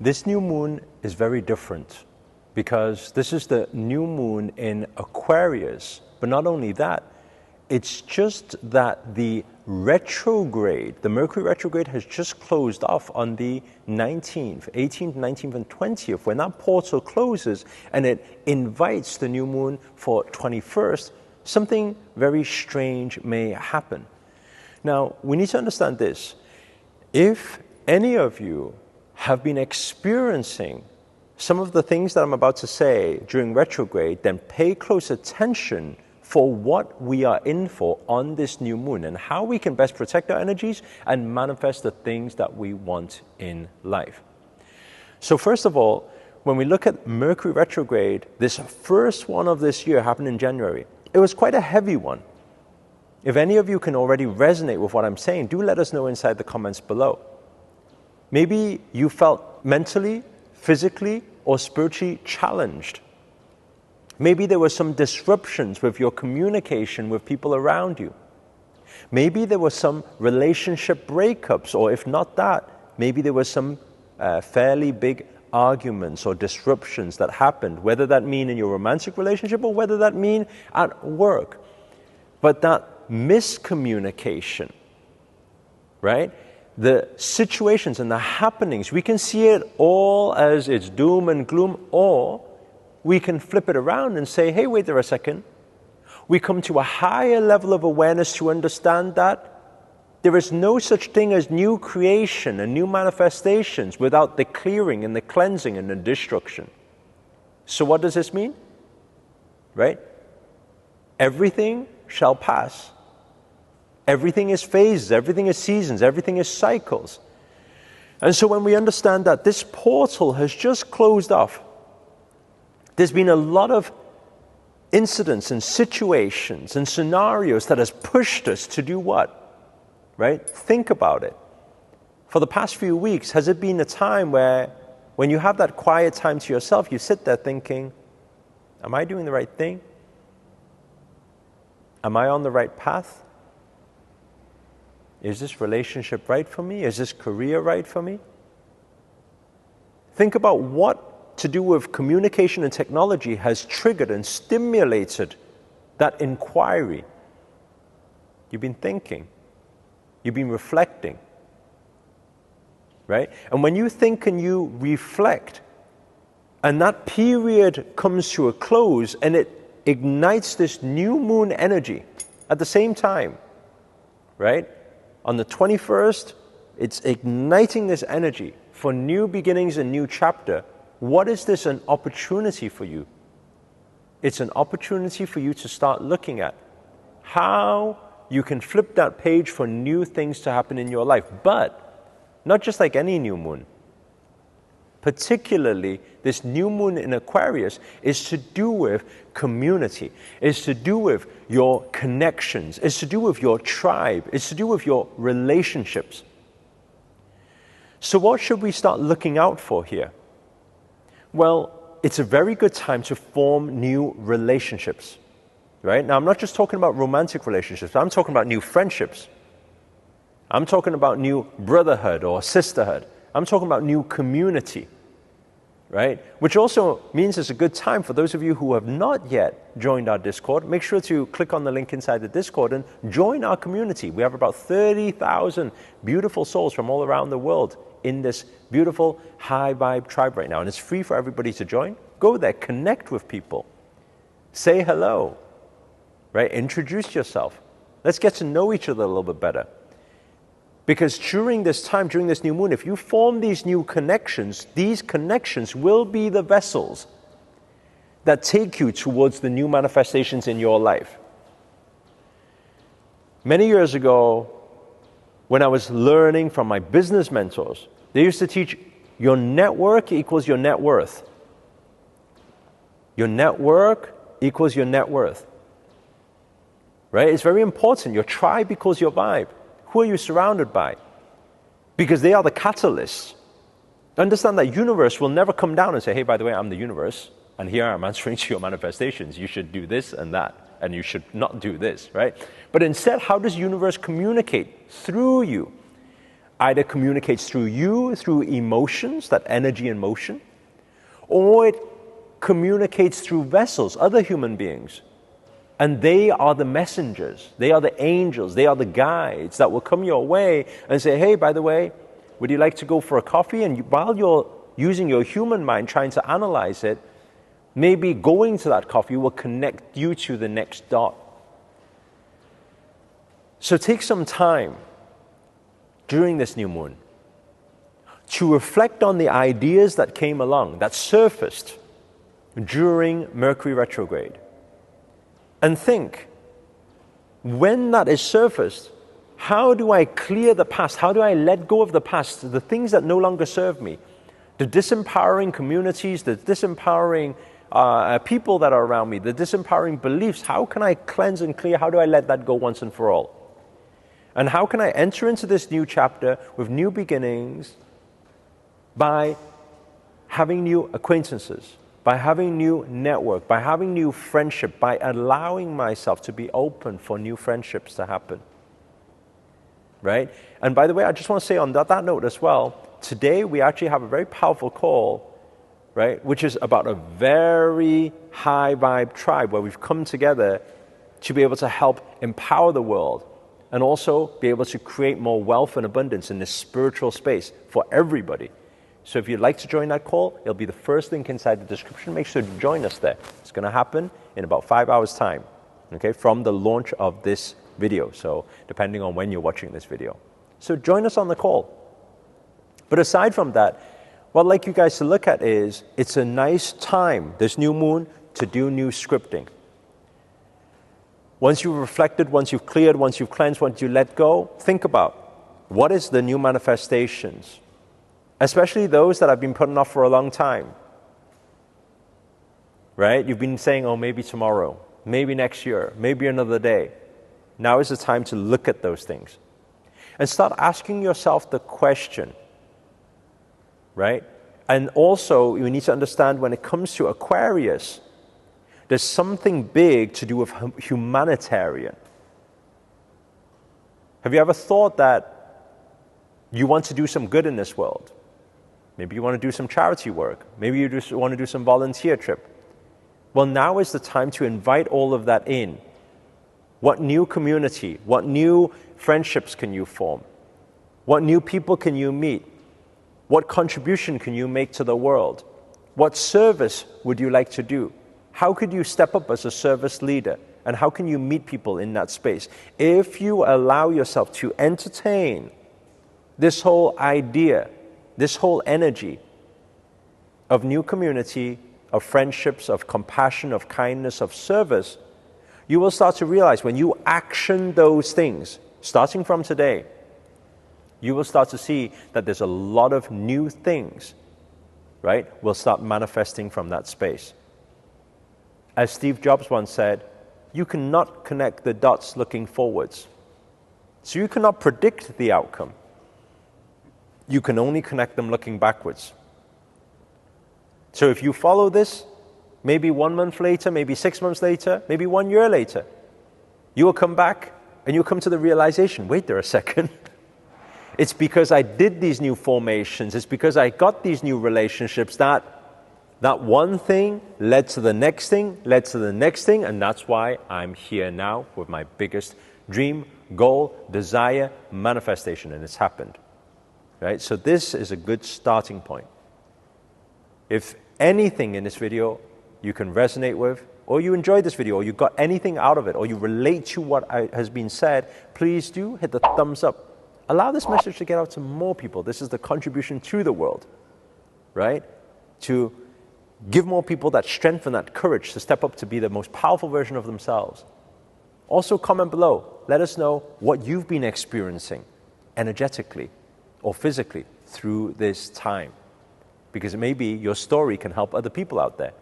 This new moon is very different because this is the new moon in Aquarius. But not only that, it's just that the retrograde, the Mercury retrograde has just closed off on the 19th, 18th, 19th, and 20th. When that portal closes and it invites the new moon for 21st, something very strange may happen. Now, we need to understand this. If any of you have been experiencing some of the things that I'm about to say during retrograde, then pay close attention for what we are in for on this new moon and how we can best protect our energies and manifest the things that we want in life. So first of all, when we look at Mercury retrograde, this first one of this year happened in January. It was quite a heavy one. If any of you can already resonate with what I'm saying, do let us know inside the comments below. Maybe you felt mentally, physically, or spiritually challenged. Maybe there were some disruptions with your communication with people around you. Maybe there were some relationship breakups, or if not that, maybe there were some fairly big arguments or disruptions that happened, whether that mean in your romantic relationship or whether that mean at work. But that miscommunication, right? The situations and the happenings, we can see it all as it's doom and gloom, or we can flip it around and say, hey, wait there a second. We come to a higher level of awareness to understand that there is no such thing as new creation and new manifestations without the clearing and the cleansing and the destruction. So what does this mean? Right? Everything shall pass. Everything is phases, everything is seasons, everything is cycles. And so when we understand that this portal has just closed off, there's been a lot of incidents and situations and scenarios that has pushed us to do what? Right? Think about it. For the past few weeks, has it been a time where when you have that quiet time to yourself, you sit there thinking, am I doing the right thing? Am I on the right path? Is this relationship right for me? Is this career right for me? Think about what to do with communication and technology has triggered and stimulated that inquiry. You've been thinking. You've been reflecting. Right? And when you think and you reflect, and that period comes to a close and it ignites this new moon energy at the same time, right? On the 21st, it's igniting this energy for new beginnings and new chapter. What is this an opportunity for you? It's an opportunity for you to start looking at how you can flip that page for new things to happen in your life. But not just like any new moon. Particularly, this new moon in Aquarius is to do with community, is to do with your connections, is to do with your tribe, is to do with your relationships. So what should we start looking out for here? Well, it's a very good time to form new relationships, right? Now, I'm not just talking about romantic relationships. I'm talking about new friendships. I'm talking about new brotherhood or sisterhood. I'm talking about new community, right? Which also means it's a good time for those of you who have not yet joined our Discord. Make sure to click on the link inside the Discord and join our community. We have about 30,000 beautiful souls from all around the world in this beautiful high vibe tribe right now. And it's free for everybody to join. Go there, connect with people. Say hello, right? Introduce yourself. Let's get to know each other a little bit better. Because during this time, during this new moon, if you form these new connections, these connections will be the vessels that take you towards the new manifestations in your life. Many years ago, when I was learning from my business mentors, they used to teach your network equals your net worth. Your network equals your net worth. Right? It's very important. Your tribe equals your vibe. Who are you surrounded by? Because they are the catalysts. Understand that universe will never come down and say, hey, by the way, I'm the universe, and here I'm answering to your manifestations. You should do this and that, and you should not do this, right? But instead, how does universe communicate? Through you. either communicates through you, through emotions, that energy and motion, or it communicates through vessels, other human beings. And they are the messengers, they are the angels, they are the guides that will come your way and say, hey, by the way, would you like to go for a coffee? And while you're using your human mind trying to analyze it, maybe going to that coffee will connect you to the next dot. So take some time during this new moon to reflect on the ideas that came along, that surfaced during Mercury retrograde. And think, when that is surfaced, how do I clear the past? How do I let go of the past, the things that no longer serve me? The disempowering communities, the disempowering people that are around me, the disempowering beliefs. How can I cleanse and clear? How do I let that go once and for all? And how can I enter into this new chapter with new beginnings by having new acquaintances, by having new network, by having new friendship, by allowing myself to be open for new friendships to happen, right? And by the way, I just want to say on that note as well, today we actually have a very powerful call, right, which is about a very high vibe tribe where we've come together to be able to help empower the world and also be able to create more wealth and abundance in this spiritual space for everybody. So if you'd like to join that call, it'll be the first link inside the description. Make sure to join us there. It's going to happen in about 5 hours' time, okay, from the launch of this video. So depending on when you're watching this video. So join us on the call. But aside from that, what I'd like you guys to look at is, it's a nice time, this new moon, to do new scripting. Once you've reflected, once you've cleared, once you've cleansed, once you let go, think about what is the new manifestations, especially those that have been putting off for a long time, right? You've been saying, oh, maybe tomorrow, maybe next year, maybe another day. Now is the time to look at those things and start asking yourself the question, right? And also, you need to understand when it comes to Aquarius, there's something big to do with humanitarian. Have you ever thought that you want to do some good in this world? Maybe you want to do some charity work. Maybe you just want to do some volunteer trip. Well, now is the time to invite all of that in. What new community, what new friendships can you form? What new people can you meet? What contribution can you make to the world? What service would you like to do? How could you step up as a service leader? And how can you meet people in that space? If you allow yourself to entertain this whole idea, this whole energy of new community, of friendships, of compassion, of kindness, of service, you will start to realize when you action those things, starting from today, you will start to see that there's a lot of new things, right, will start manifesting from that space. As Steve Jobs once said, you cannot connect the dots looking forwards. So you cannot predict the outcome. You can only connect them looking backwards. So if you follow this, maybe 1 month later, maybe 6 months later, maybe 1 year later, you will come back and you'll come to the realization, wait there a second. It's because I did these new formations, it's because I got these new relationships that one thing led to the next thing, led to the next thing, and that's why I'm here now with my biggest dream, goal, desire, manifestation, and it's happened. Right? So this is a good starting point. If anything in this video you can resonate with, or you enjoyed this video, or you got anything out of it, or you relate to what has been said, please do hit the thumbs up. Allow this message to get out to more people. This is the contribution to the world, right? To give more people that strength and that courage to step up to be the most powerful version of themselves. Also comment below. Let us know what you've been experiencing energetically or physically through this time. Because maybe your story can help other people out there.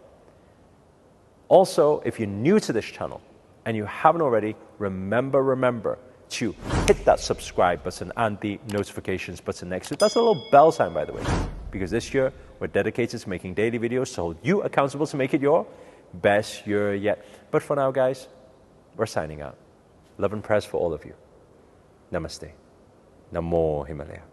Also, if you're new to this channel and you haven't already, remember to hit that subscribe button and the notifications button next to it. That's a little bell sign, by the way, because this year we're dedicated to making daily videos to hold you accountable to make it your best year yet. But for now, guys, we're signing out. Love and prayers for all of you. Namaste. Namo Himalaya.